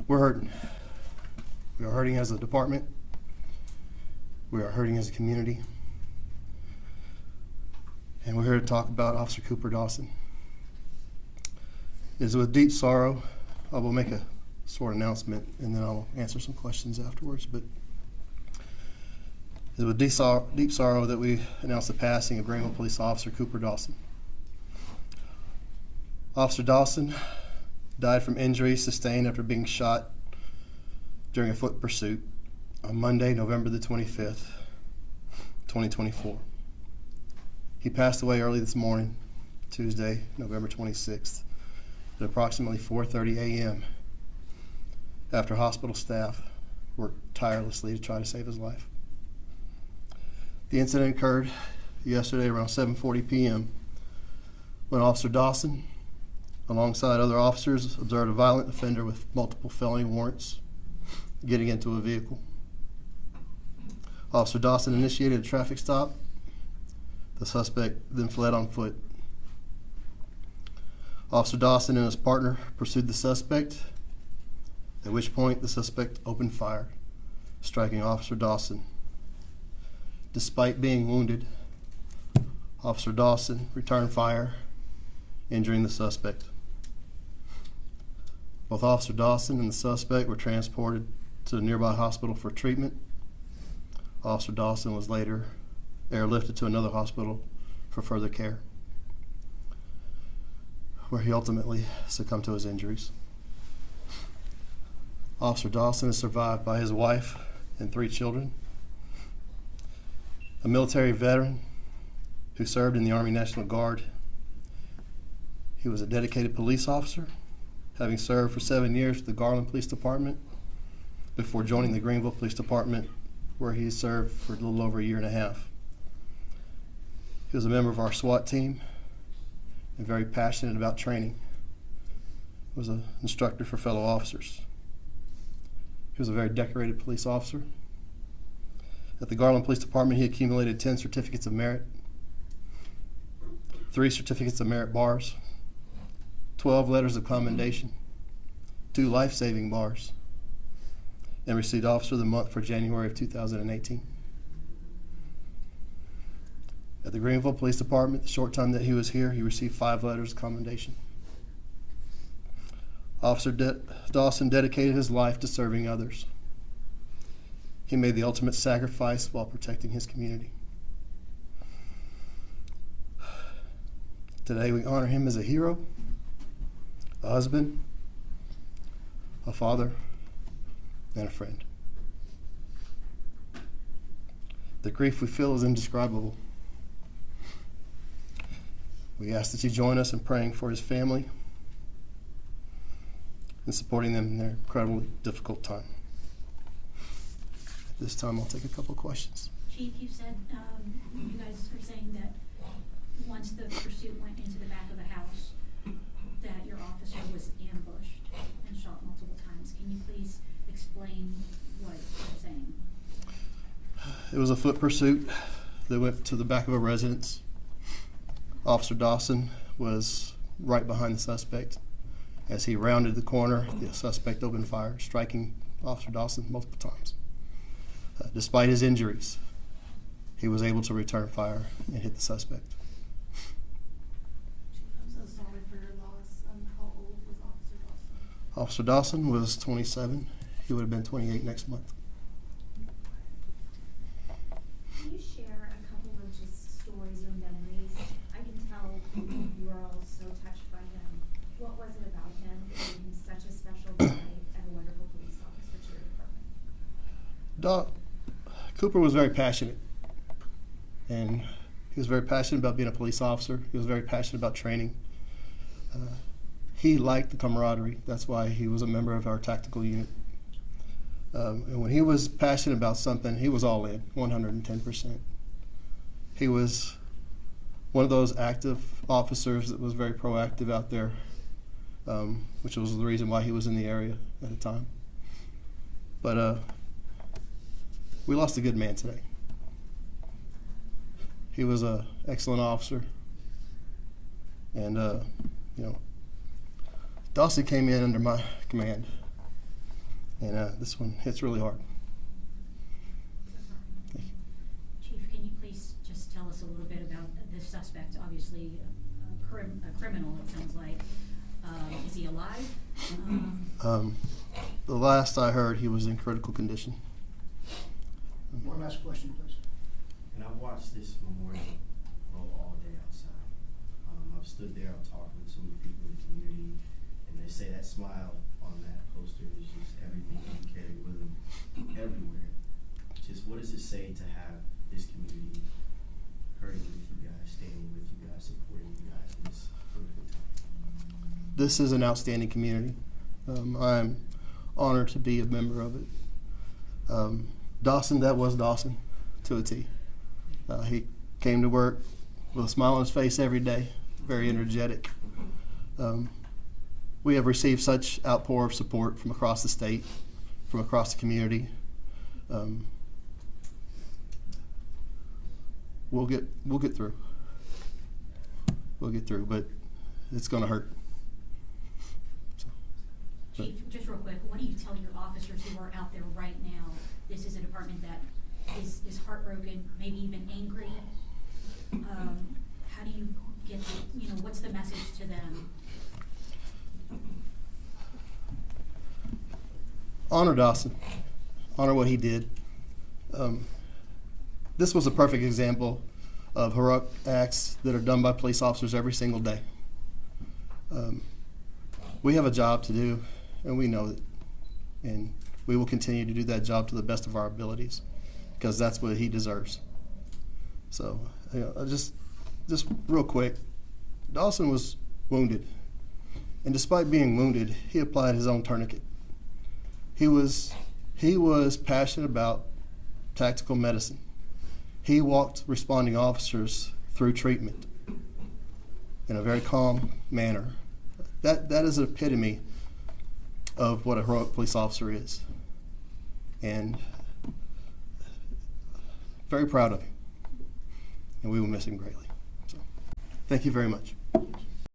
We're hurting. We are hurting as a department. We are hurting as a community. And we're here to talk about Officer Cooper Dawson. It is with deep sorrow I will make a short announcement, and then I'll answer some questions afterwards. But it is with deep sorrow that we announce the passing of Greenville Police Officer Cooper Dawson. Officer Dawson died from injuries sustained after being shot during a foot pursuit on Monday, November the 25th, 2024. He passed away early this morning, Tuesday, November 26th, at approximately 4:30 a.m. after hospital staff worked tirelessly to try to save his life. The incident occurred yesterday around 7:40 p.m. when Officer Dawson, alongside other officers, observed a violent offender with multiple felony warrants getting into a vehicle. Officer Dawson initiated a traffic stop. The suspect then fled on foot. Officer Dawson and his partner pursued the suspect, at which point the suspect opened fire, striking Officer Dawson. Despite being wounded, Officer Dawson returned fire, injuring the suspect. Both Officer Dawson and the suspect were transported to a nearby hospital for treatment. Officer Dawson was later airlifted to another hospital for further care, where he ultimately succumbed to his injuries. Officer Dawson is survived by his wife and 3 children, a military veteran who served in the Army National Guard. He was a dedicated police officer, having served for 7 years with the Garland Police Department before joining the Greenville Police Department, where he served for a little over a year and a half. He was a member of our SWAT team and very passionate about training. He was an instructor for fellow officers. He was a very decorated police officer. At the Garland Police Department, he accumulated 10 certificates of merit, 3 certificates of merit bars, 12 letters of commendation, 2 life-saving bars, and received Officer of the Month for January of 2018. At the Greenville Police Department, the short time that he was here, he received 5 letters of commendation. Officer Dawson dedicated his life to serving others. He made the ultimate sacrifice while protecting his community. Today we honor him as a hero, a husband, a father, and a friend. The grief we feel is indescribable. We ask that you join us in praying for his family and supporting them in their incredibly difficult time. At this time, I'll take a couple of questions. Chief, you said you guys are saying that once the pursuit went into the back of the house, that your officer was ambushed and shot multiple times. Can you please explain what you're saying? It was a foot pursuit that went to the back of a residence. Officer Dawson was right behind the suspect. As he rounded the corner, the suspect opened fire, striking Officer Dawson multiple times. Despite his injuries, he was able to return fire and hit the suspect. Chief, I'm so sorry for your loss. How old was Officer Dawson? Officer Dawson was 27. He would have been 28 next month. Can you share a couple of just stories or memories? I can tell you are all so touched by him. What was it about him that made him such a special guy and a wonderful police officer to your department? Cooper was very passionate, and he was very passionate about being a police officer. He was very passionate about training. He liked the camaraderie. That's why he was a member of our tactical unit. And when he was passionate about something, he was all in, 110%. He was one of those active officers that was very proactive out there, which was the reason why he was in the area at the time. But we lost a good man today. He was an excellent officer, and Dawson came in under my command. And this one hits really hard. Thank you. Chief, can you please just tell us a little bit about this suspect? Obviously, a criminal, it sounds like. Is he alive? The last I heard, he was in critical condition. One last question, please. And I've watched this memorial roll all day outside. I've stood there, I've talked with so many people in the community, and they say that smile on that poster is just everything he carried with him everywhere. Just what does it say to have this community hurting with you guys, standing with you guys, supporting you guys in this critical time? This is an outstanding community. I'm honored to be a member of it. Dawson, that was Dawson to a T. He came to work with a smile on his face every day, very energetic. We have received such outpour of support from across the state, from across the community. We'll get through. We'll get through, but it's going to hurt. Chief, just real quick, what do you tell your officers who are out there right now? This is a department that is heartbroken, maybe even angry. How do you get, what's the message to them? Honor Dawson. Honor what he did. This was a perfect example of heroic acts that are done by police officers every single day. We have a job to do, and we know it. And we will continue to do that job to the best of our abilities, because that's what he deserves. So, just real quick, Dawson was wounded. And despite being wounded, he applied his own tourniquet. He was passionate about tactical medicine. He walked responding officers through treatment in a very calm manner. That is an epitome of what a heroic police officer is. And very proud of him. And we will miss him greatly. So, thank you very much.